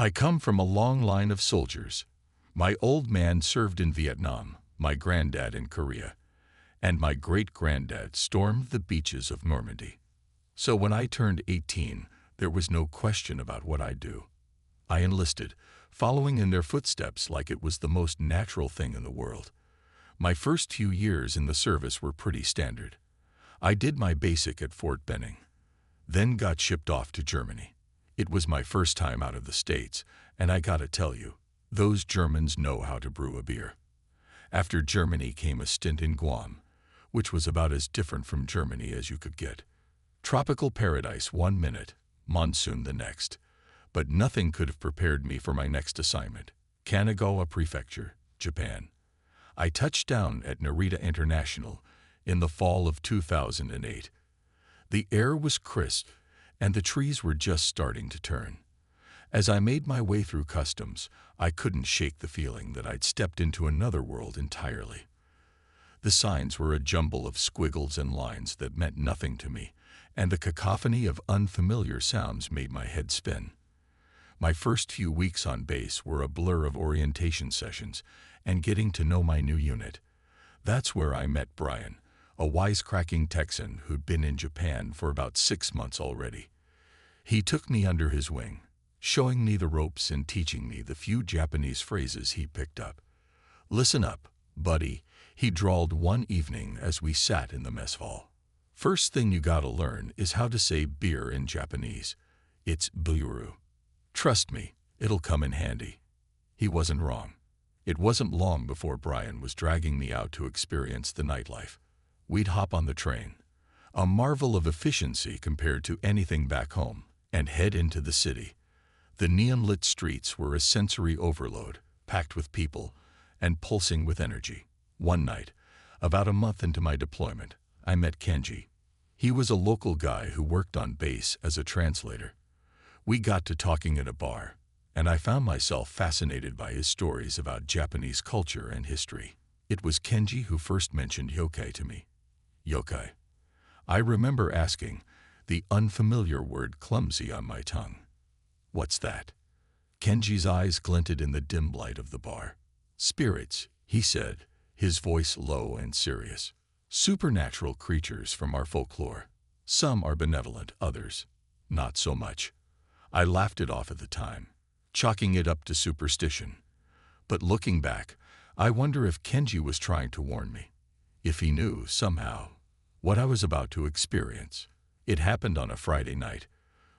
I come from a long line of soldiers. My old man served in Vietnam, my granddad in Korea, and my great-granddad stormed the beaches of Normandy. So when I turned 18, there was no question about what I'd do. I enlisted, following in their footsteps like it was the most natural thing in the world. My first few years in the service were pretty standard. I did my basic at Fort Benning, then got shipped off to Germany. It was my first time out of the States, and I gotta tell you, those Germans know how to brew a beer. After Germany came a stint in Guam, which was about as different from Germany as you could get. Tropical paradise 1 minute, monsoon the next. But nothing could have prepared me for my next assignment, Kanagawa Prefecture, Japan. I touched down at Narita International in the fall of 2008. The air was crisp, and the trees were just starting to turn. As I made my way through customs, I couldn't shake the feeling that I'd stepped into another world entirely. The signs were a jumble of squiggles and lines that meant nothing to me, and the cacophony of unfamiliar sounds made my head spin. My first few weeks on base were a blur of orientation sessions and getting to know my new unit. That's where I met Brian, a wisecracking Texan who'd been in Japan for about 6 months already. He took me under his wing, showing me the ropes and teaching me the few Japanese phrases he picked up. "Listen up, buddy," he drawled one evening as we sat in the mess hall. "First thing you gotta learn is how to say beer in Japanese. It's biuru. Trust me, it'll come in handy." He wasn't wrong. It wasn't long before Brian was dragging me out to experience the nightlife. We'd hop on the train, a marvel of efficiency compared to anything back home, and head into the city. The neon-lit streets were a sensory overload, packed with people and pulsing with energy. One night, about a month into my deployment, I met Kenji. He was a local guy who worked on base as a translator. We got to talking at a bar, and I found myself fascinated by his stories about Japanese culture and history. It was Kenji who first mentioned yokai to me. Yokai. I remember asking, the unfamiliar word clumsy on my tongue. "What's that?" Kenji's eyes glinted in the dim light of the bar. "Spirits," he said, his voice low and serious. "Supernatural creatures from our folklore. Some are benevolent, others not so much." I laughed it off at the time, chalking it up to superstition. But looking back, I wonder if Kenji was trying to warn me. If he knew, somehow, what I was about to experience. It happened on a Friday night.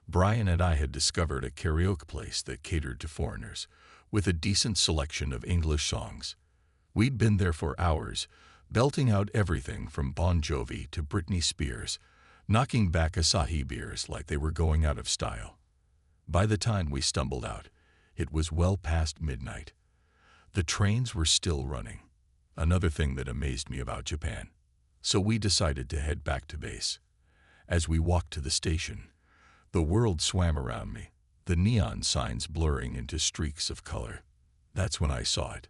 Brian and I had discovered a karaoke place that catered to foreigners, with a decent selection of English songs. We'd been there for hours, belting out everything from Bon Jovi to Britney Spears, knocking back Asahi beers like they were going out of style. By the time we stumbled out, it was well past midnight. The trains were still running, another thing that amazed me about Japan. So we decided to head back to base. As we walked to the station, the world swam around me, the neon signs blurring into streaks of color. That's when I saw it.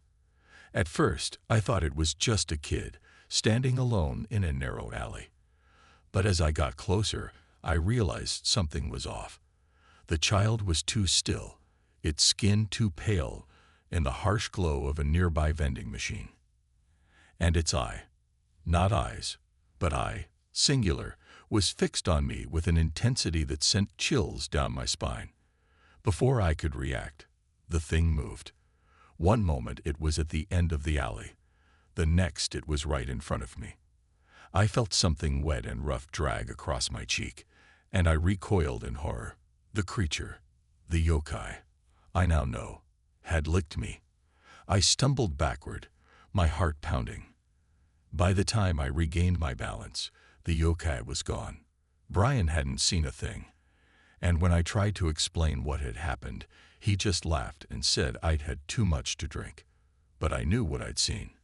At first, I thought it was just a kid, standing alone in a narrow alley. But as I got closer, I realized something was off. The child was too still, its skin too pale in the harsh glow of a nearby vending machine. And its eye, not eyes, but eye, singular, was fixed on me with an intensity that sent chills down my spine. Before I could react, the thing moved. One moment it was at the end of the alley, the next it was right in front of me. I felt something wet and rough drag across my cheek, and I recoiled in horror. The creature, the yokai, I now know, had licked me. I stumbled backward, my heart pounding. By the time I regained my balance, the yokai was gone. Brian hadn't seen a thing, and when I tried to explain what had happened, he just laughed and said I'd had too much to drink. But I knew what I'd seen.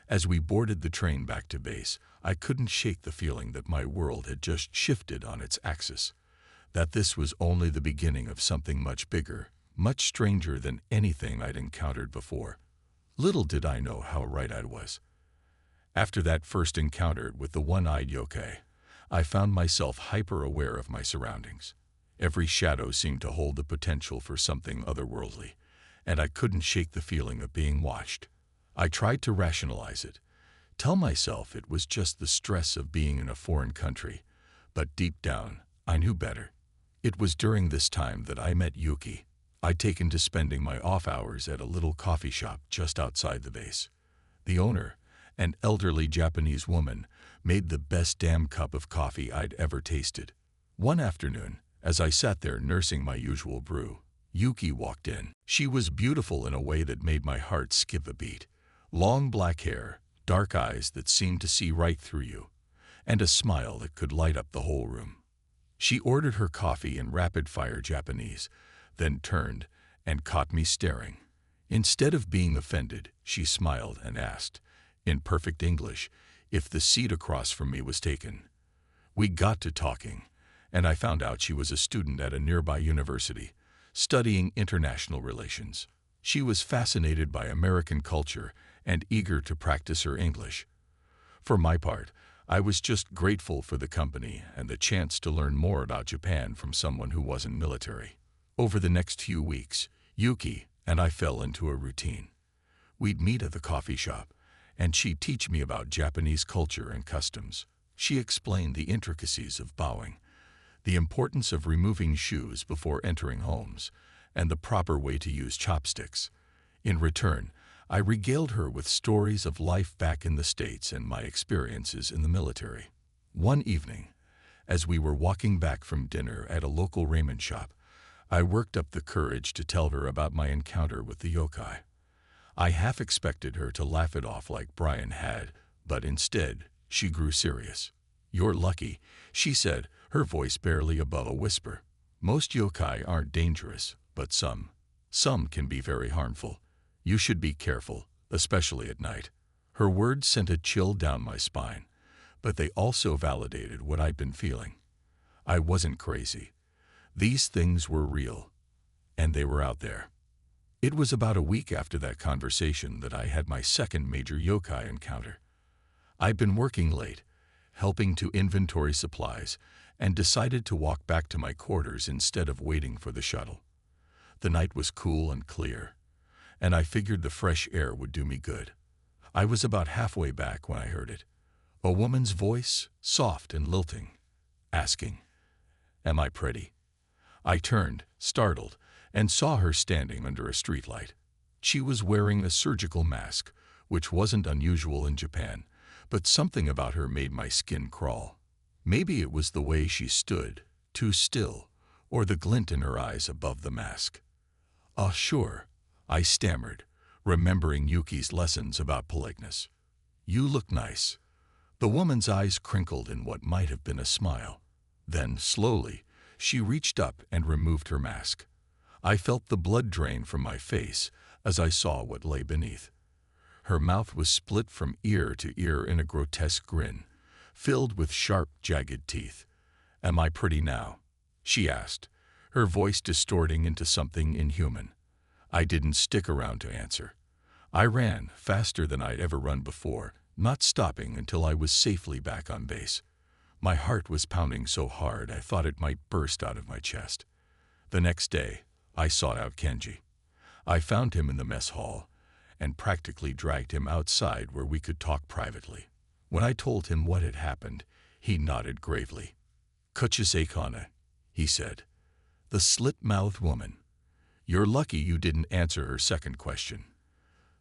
As we boarded the train back to base, I couldn't shake the feeling that my world had just shifted on its axis, that this was only the beginning of something much bigger, much stranger than anything I'd encountered before. Little did I know how right I was. After that first encounter with the one-eyed yokai, I found myself hyper-aware of my surroundings. Every shadow seemed to hold the potential for something otherworldly, and I couldn't shake the feeling of being watched. I tried to rationalize it, tell myself it was just the stress of being in a foreign country, but deep down, I knew better. It was during this time that I met Yuki. I'd taken to spending my off hours at a little coffee shop just outside the base. The owner, an elderly Japanese woman, made the best damn cup of coffee I'd ever tasted. One afternoon, as I sat there nursing my usual brew, Yuki walked in. She was beautiful in a way that made my heart skip a beat. Long black hair, dark eyes that seemed to see right through you, and a smile that could light up the whole room. She ordered her coffee in rapid-fire Japanese, then turned and caught me staring. Instead of being offended, she smiled and asked, in perfect English, if the seat across from me was taken. We got to talking, and I found out she was a student at a nearby university, studying international relations. She was fascinated by American culture and eager to practice her English. For my part, I was just grateful for the company and the chance to learn more about Japan from someone who wasn't military. Over the next few weeks, Yuki and I fell into a routine. We'd meet at the coffee shop, and she'd teach me about Japanese culture and customs. She explained the intricacies of bowing, the importance of removing shoes before entering homes, and the proper way to use chopsticks. In return, I regaled her with stories of life back in the States and my experiences in the military. One evening, as we were walking back from dinner at a local ramen shop, I worked up the courage to tell her about my encounter with the yokai. I half expected her to laugh it off like Brian had, but instead, she grew serious. "You're lucky," she said, her voice barely above a whisper. "Most yokai aren't dangerous, but some can be very harmful. You should be careful, especially at night." Her words sent a chill down my spine, but they also validated what I'd been feeling. I wasn't crazy. These things were real, and they were out there. It was about a week after that conversation that I had my second major yokai encounter. I'd been working late, helping to inventory supplies, and decided to walk back to my quarters instead of waiting for the shuttle. The night was cool and clear, and I figured the fresh air would do me good. I was about halfway back when I heard it. A woman's voice, soft and lilting, asking, "Am I pretty?" I turned, startled, and saw her standing under a streetlight. She was wearing a surgical mask, which wasn't unusual in Japan, but something about her made my skin crawl. Maybe it was the way she stood, too still, or the glint in her eyes above the mask. Sure," I stammered, remembering Yuki's lessons about politeness. "You look nice." The woman's eyes crinkled in what might have been a smile. Then, slowly, she reached up and removed her mask. I felt the blood drain from my face as I saw what lay beneath. Her mouth was split from ear to ear in a grotesque grin, filled with sharp, jagged teeth. "Am I pretty now?" she asked, her voice distorting into something inhuman. I didn't stick around to answer. I ran faster than I'd ever run before, not stopping until I was safely back on base. My heart was pounding so hard I thought it might burst out of my chest. The next day, I sought out Kenji. I found him in the mess hall and practically dragged him outside where we could talk privately. When I told him what had happened, he nodded gravely. "Kuchisei kana," he said. "The slit-mouthed woman. You're lucky you didn't answer her second question.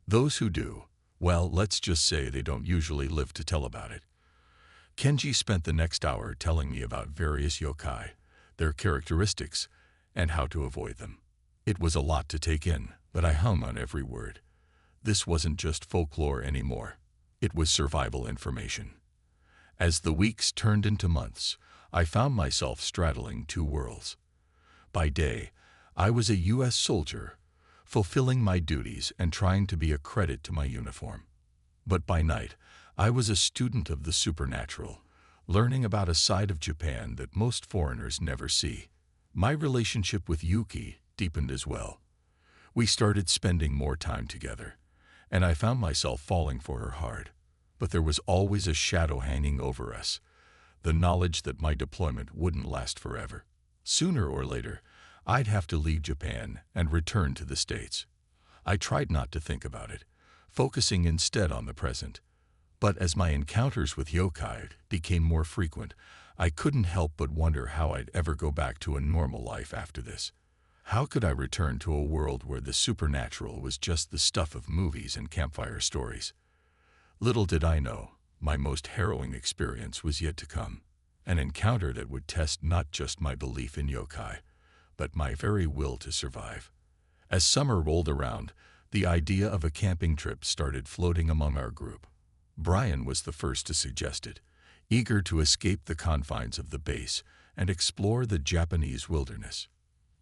Those who do, well, let's just say they don't usually live to tell about it." Kenji spent the next hour telling me about various yokai, their characteristics, and how to avoid them. It was a lot to take in, but I hung on every word. This wasn't just folklore anymore. It was survival information. As the weeks turned into months, I found myself straddling two worlds. By day, I was a U.S. soldier, fulfilling my duties and trying to be a credit to my uniform. But by night, I was a student of the supernatural, learning about a side of Japan that most foreigners never see. My relationship with Yuki deepened as well. We started spending more time together, and I found myself falling for her hard. But there was always a shadow hanging over us, the knowledge that my deployment wouldn't last forever. Sooner or later, I'd have to leave Japan and return to the States. I tried not to think about it, focusing instead on the present. But as my encounters with yokai became more frequent, I couldn't help but wonder how I'd ever go back to a normal life after this. How could I return to a world where the supernatural was just the stuff of movies and campfire stories? Little did I know, my most harrowing experience was yet to come. An encounter that would test not just my belief in yokai, but my very will to survive. As summer rolled around, the idea of a camping trip started floating among our group. Brian was the first to suggest it, eager to escape the confines of the base and explore the Japanese wilderness.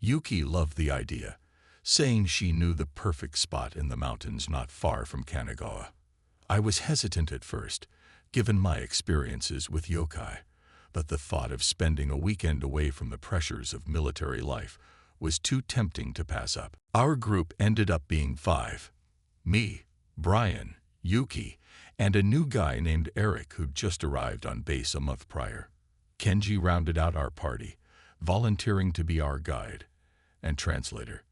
Yuki loved the idea, saying she knew the perfect spot in the mountains not far from Kanagawa. I was hesitant at first, given my experiences with yokai, but the thought of spending a weekend away from the pressures of military life was too tempting to pass up. Our group ended up being 5. Me, Brian, Yuki, and a new guy named Eric who'd just arrived on base a month prior. Kenji rounded out our party, volunteering to be our guide and translator.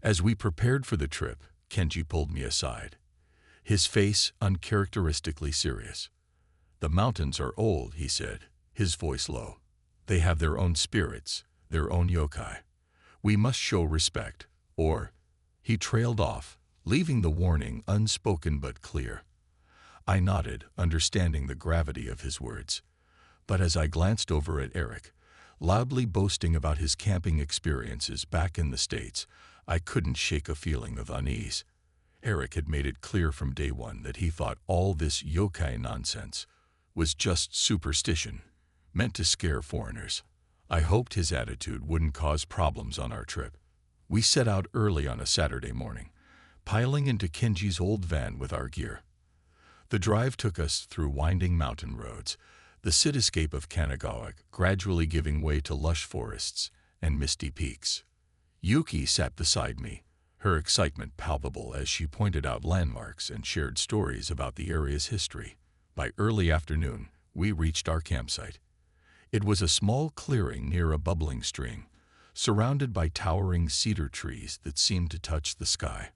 As we prepared for the trip, Kenji pulled me aside, his face uncharacteristically serious. "The mountains are old," he said, his voice low. "They have their own spirits, their own yokai. We must show respect, or—" He trailed off, leaving the warning unspoken but clear. I nodded, understanding the gravity of his words. But as I glanced over at Eric, loudly boasting about his camping experiences back in the States, I couldn't shake a feeling of unease. Eric had made it clear from day one that he thought all this yokai nonsense was just superstition, meant to scare foreigners. I hoped his attitude wouldn't cause problems on our trip. We set out early on a Saturday morning, piling into Kenji's old van with our gear. The drive took us through winding mountain roads, the cityscape of Kanagawa gradually giving way to lush forests and misty peaks. Yuki sat beside me, her excitement palpable as she pointed out landmarks and shared stories about the area's history. By early afternoon, we reached our campsite. It was a small clearing near a bubbling stream, surrounded by towering cedar trees that seemed to touch the sky.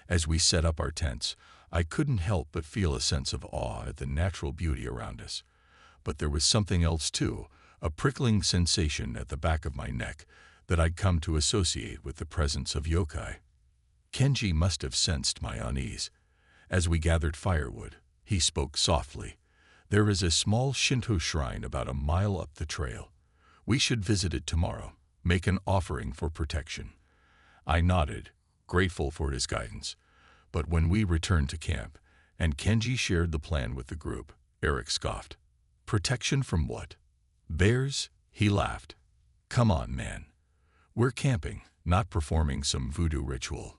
As we set up our tents, I couldn't help but feel a sense of awe at the natural beauty around us. But there was something else too, a prickling sensation at the back of my neck that I'd come to associate with the presence of yokai. Kenji must have sensed my unease. As we gathered firewood, he spoke softly. "There is a small Shinto shrine about a mile up the trail. We should visit it tomorrow, make an offering for protection." I nodded, grateful for his guidance. But when we returned to camp, and Kenji shared the plan with the group, Eric scoffed. "Protection from what? Bears?" He laughed. "Come on, man. We're camping, not performing some voodoo ritual."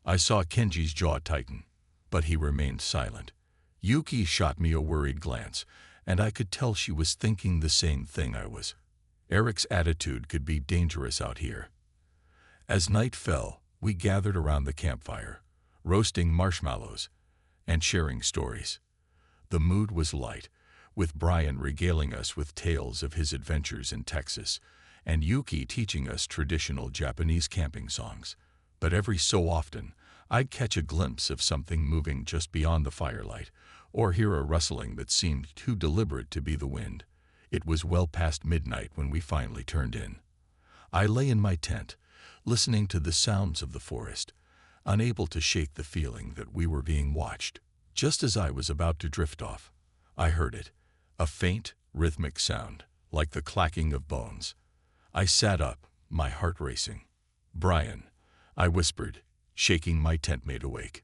I saw Kenji's jaw tighten, but he remained silent. Yuki shot me a worried glance, and I could tell she was thinking the same thing I was. Eric's attitude could be dangerous out here. As night fell, we gathered around the campfire, roasting marshmallows and sharing stories. The mood was light, with Brian regaling us with tales of his adventures in Texas, and Yuki teaching us traditional Japanese camping songs. But every so often, I'd catch a glimpse of something moving just beyond the firelight, or hear a rustling that seemed too deliberate to be the wind. It was well past midnight when we finally turned in. I lay in my tent, listening to the sounds of the forest, unable to shake the feeling that we were being watched. Just as I was about to drift off, I heard it, a faint, rhythmic sound, like the clacking of bones. I sat up, my heart racing. "Brian," I whispered, shaking my tent mate awake.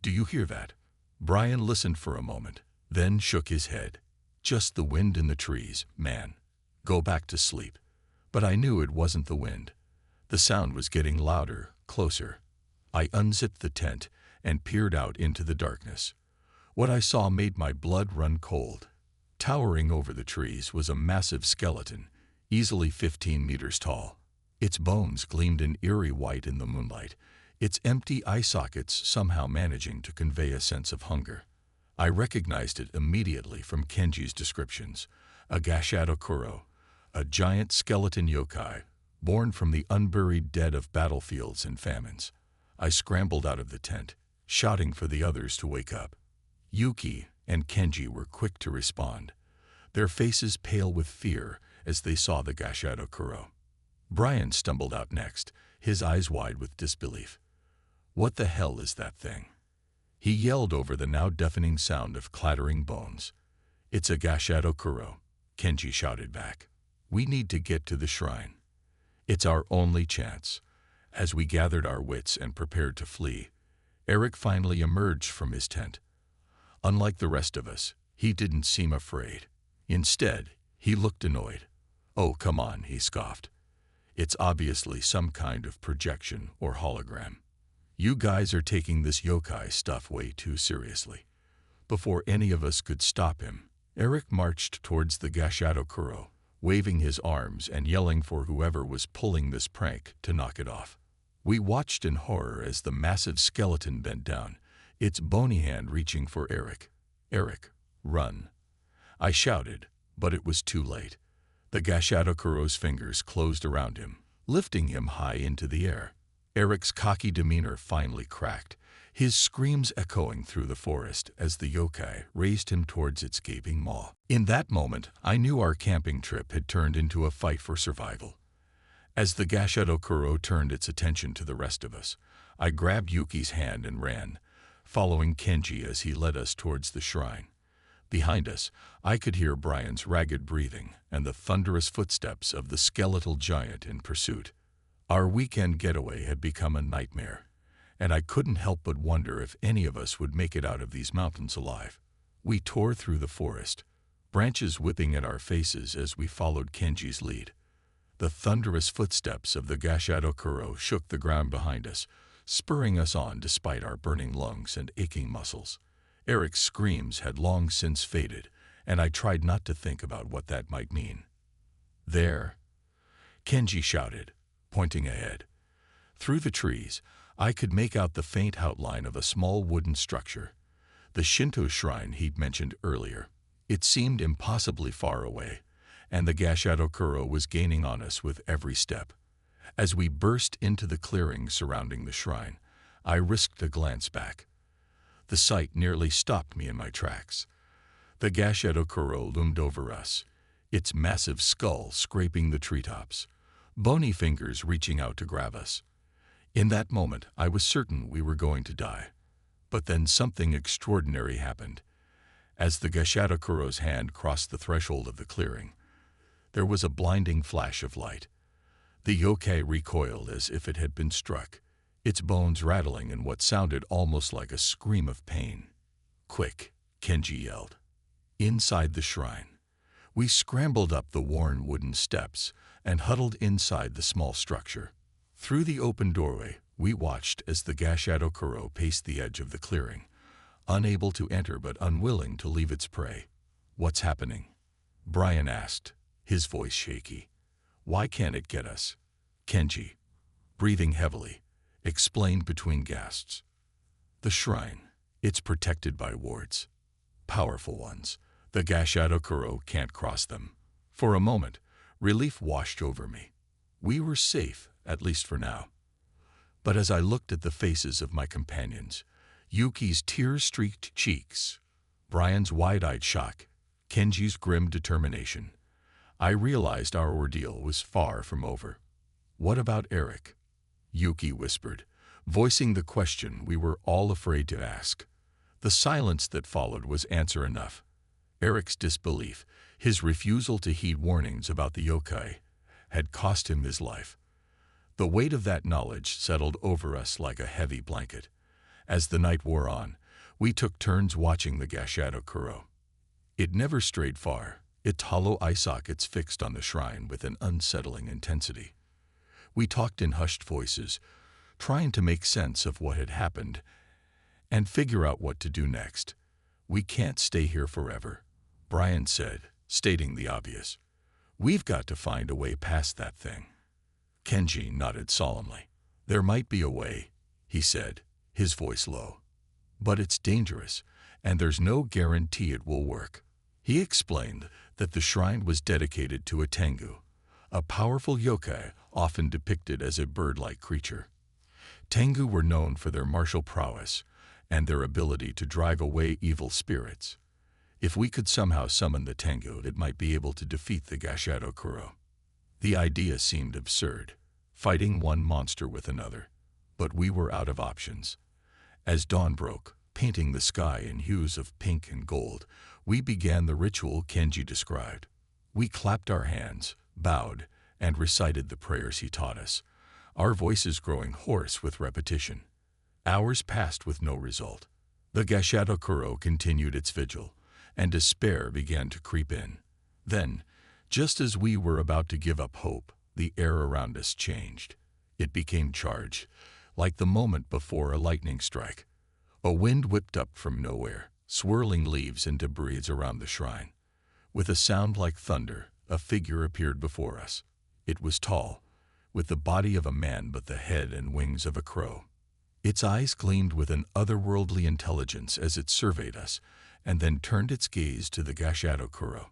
"Do you hear that?" Brian listened for a moment, then shook his head. "Just the wind in the trees, man. Go back to sleep." But I knew it wasn't the wind. The sound was getting louder, closer. I unzipped the tent and peered out into the darkness. What I saw made my blood run cold. Towering over the trees was a massive skeleton, easily 15 meters tall. Its bones gleamed an eerie white in the moonlight, its empty eye sockets somehow managing to convey a sense of hunger. I recognized it immediately from Kenji's descriptions, a Gashadokuro, a giant skeleton yokai born from the unburied dead of battlefields and famines. I scrambled out of the tent, shouting for the others to wake up. Yuki and Kenji were quick to respond, their faces pale with fear as they saw the Gashato Kuro. Brian stumbled out next, his eyes wide with disbelief. "What the hell is that thing?" He yelled over the now deafening sound of clattering bones. "It's a Gashato Kuro," Kenji shouted back. "We need to get to the shrine. It's our only chance." As we gathered our wits and prepared to flee, Eric finally emerged from his tent. Unlike the rest of us, he didn't seem afraid. Instead, he looked annoyed. "Oh, come on," he scoffed. "It's obviously some kind of projection or hologram. You guys are taking this yokai stuff way too seriously." Before any of us could stop him, Eric marched towards the Gashato Kuro, waving his arms and yelling for whoever was pulling this prank to knock it off. We watched in horror as the massive skeleton bent down, its bony hand reaching for Eric. "Eric, run!" I shouted, but it was too late. The Gashato Kuro's fingers closed around him, lifting him high into the air. Eric's cocky demeanor finally cracked, his screams echoing through the forest as the yokai raised him towards its gaping maw. In that moment, I knew our camping trip had turned into a fight for survival. As the Gashato Kuro turned its attention to the rest of us, I grabbed Yuki's hand and ran, following Kenji as he led us towards the shrine. Behind us, I could hear Brian's ragged breathing and the thunderous footsteps of the skeletal giant in pursuit. Our weekend getaway had become a nightmare, and I couldn't help but wonder if any of us would make it out of these mountains alive. We tore through the forest, branches whipping at our faces as we followed Kenji's lead. The thunderous footsteps of the Gashato Kuro shook the ground behind us, spurring us on despite our burning lungs and aching muscles. Eric's screams had long since faded, and I tried not to think about what that might mean. "There!" Kenji shouted, pointing ahead. Through the trees, I could make out the faint outline of a small wooden structure, the Shinto shrine he'd mentioned earlier. It seemed impossibly far away, and the Gashato Kuro was gaining on us with every step. As we burst into the clearing surrounding the shrine, I risked a glance back. The sight nearly stopped me in my tracks. The Gashato Kuro loomed over us, its massive skull scraping the treetops, bony fingers reaching out to grab us. In that moment, I was certain we were going to die. But then something extraordinary happened. As the Gashato Kuro's hand crossed the threshold of the clearing, there was a blinding flash of light. The yokai recoiled as if it had been struck, its bones rattling in what sounded almost like a scream of pain. "Quick!" Kenji yelled. Inside the shrine, we scrambled up the worn wooden steps and huddled inside the small structure. Through the open doorway, we watched as the Gashato Kuro paced the edge of the clearing, unable to enter but unwilling to leave its prey. "What's happening?" Brian asked, his voice shaky. "Why can't it get us?" Kenji, breathing heavily, explained between gasps. "The shrine, it's protected by wards. Powerful ones. The Gashato Kuro can't cross them." For a moment, relief washed over me. We were safe, at least for now. But as I looked at the faces of my companions, Yuki's tear-streaked cheeks, Brian's wide-eyed shock, Kenji's grim determination, I realized our ordeal was far from over. "What about Eric?" Yuki whispered, voicing the question we were all afraid to ask. The silence that followed was answer enough. Eric's disbelief, his refusal to heed warnings about the yokai, had cost him his life. The weight of that knowledge settled over us like a heavy blanket. As the night wore on, we took turns watching the Gashato Kuro. It never strayed far, its hollow eye sockets fixed on the shrine with an unsettling intensity. We talked in hushed voices, trying to make sense of what had happened and figure out what to do next. "We can't stay here forever," Brian said, stating the obvious. "We've got to find a way past that thing." Kenji nodded solemnly. "There might be a way," he said, his voice low. "But it's dangerous, and there's no guarantee it will work." He explained that the shrine was dedicated to a tengu, a powerful yokai often depicted as a bird-like creature. Tengu were known for their martial prowess and their ability to drive away evil spirits. If we could somehow summon the Tengu, it might be able to defeat the Gashato Kuro. The idea seemed absurd, fighting one monster with another, but we were out of options. As dawn broke, painting the sky in hues of pink and gold, we began the ritual Kenji described. We clapped our hands, bowed, and recited the prayers he taught us, our voices growing hoarse with repetition. Hours passed with no result. The Gashato Kuro continued its vigil, and despair began to creep in. Then, just as we were about to give up hope, the air around us changed. It became charged, like the moment before a lightning strike. A wind whipped up from nowhere, swirling leaves and debris around the shrine. With a sound like thunder, a figure appeared before us. It was tall, with the body of a man but the head and wings of a crow. Its eyes gleamed with an otherworldly intelligence as it surveyed us, and then turned its gaze to the Gashato Kuro.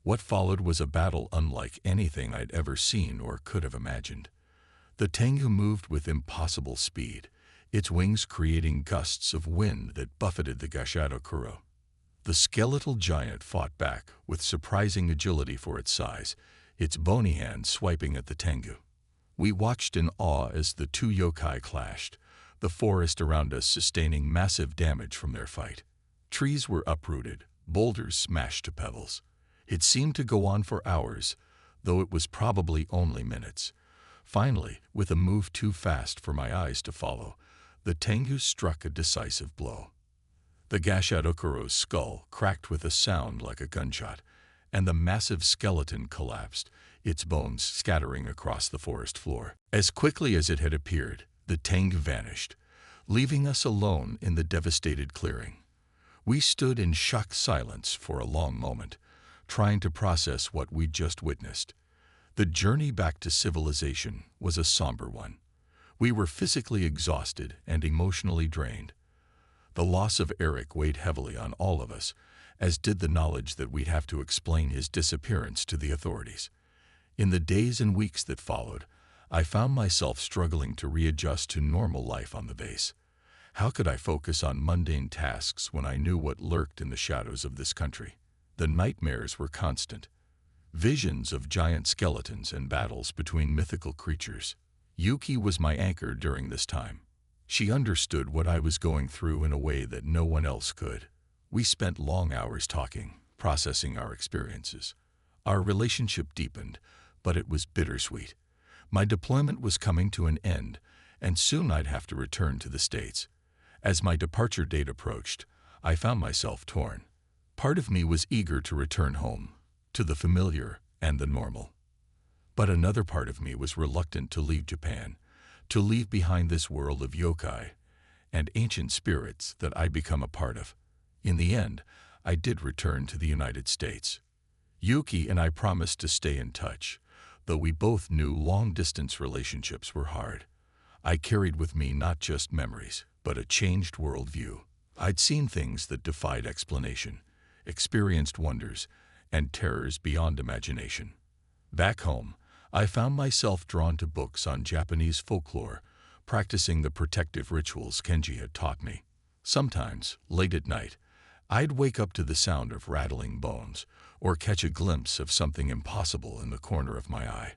What followed was a battle unlike anything I'd ever seen or could have imagined. The Tengu moved with impossible speed, its wings creating gusts of wind that buffeted the Gashato Kuro. The skeletal giant fought back with surprising agility for its size, its bony hands swiping at the Tengu. We watched in awe as the two yokai clashed, the forest around us sustaining massive damage from their fight. Trees were uprooted, boulders smashed to pebbles. It seemed to go on for hours, though it was probably only minutes. Finally, with a move too fast for my eyes to follow, the Tengu struck a decisive blow. The Gashato Kuro's skull cracked with a sound like a gunshot, and the massive skeleton collapsed, its bones scattering across the forest floor. As quickly as it had appeared, the Tengu vanished, leaving us alone in the devastated clearing. We stood in shocked silence for a long moment, trying to process what we'd just witnessed. The journey back to civilization was a somber one. We were physically exhausted and emotionally drained. The loss of Eric weighed heavily on all of us, as did the knowledge that we'd have to explain his disappearance to the authorities. In the days and weeks that followed, I found myself struggling to readjust to normal life on the base. How could I focus on mundane tasks when I knew what lurked in the shadows of this country? The nightmares were constant. Visions of giant skeletons and battles between mythical creatures. Yuki was my anchor during this time. She understood what I was going through in a way that no one else could. We spent long hours talking, processing our experiences. Our relationship deepened, but it was bittersweet. My deployment was coming to an end, and soon I'd have to return to the States. As my departure date approached, I found myself torn. Part of me was eager to return home, to the familiar and the normal. But another part of me was reluctant to leave Japan, to leave behind this world of yokai and ancient spirits that I'd become a part of. In the end, I did return to the United States. Yuki and I promised to stay in touch, though we both knew long-distance relationships were hard. I carried with me not just memories, but a changed worldview. I'd seen things that defied explanation, experienced wonders and terrors beyond imagination. Back home, I found myself drawn to books on Japanese folklore, practicing the protective rituals Kenji had taught me. Sometimes, late at night, I'd wake up to the sound of rattling bones or catch a glimpse of something impossible in the corner of my eye.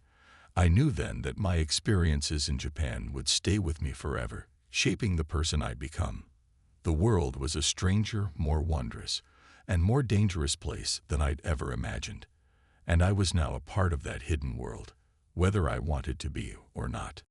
I knew then that my experiences in Japan would stay with me forever, shaping the person I'd become. The world was a stranger, more wondrous, and more dangerous place than I'd ever imagined. And I was now a part of that hidden world, whether I wanted to be or not.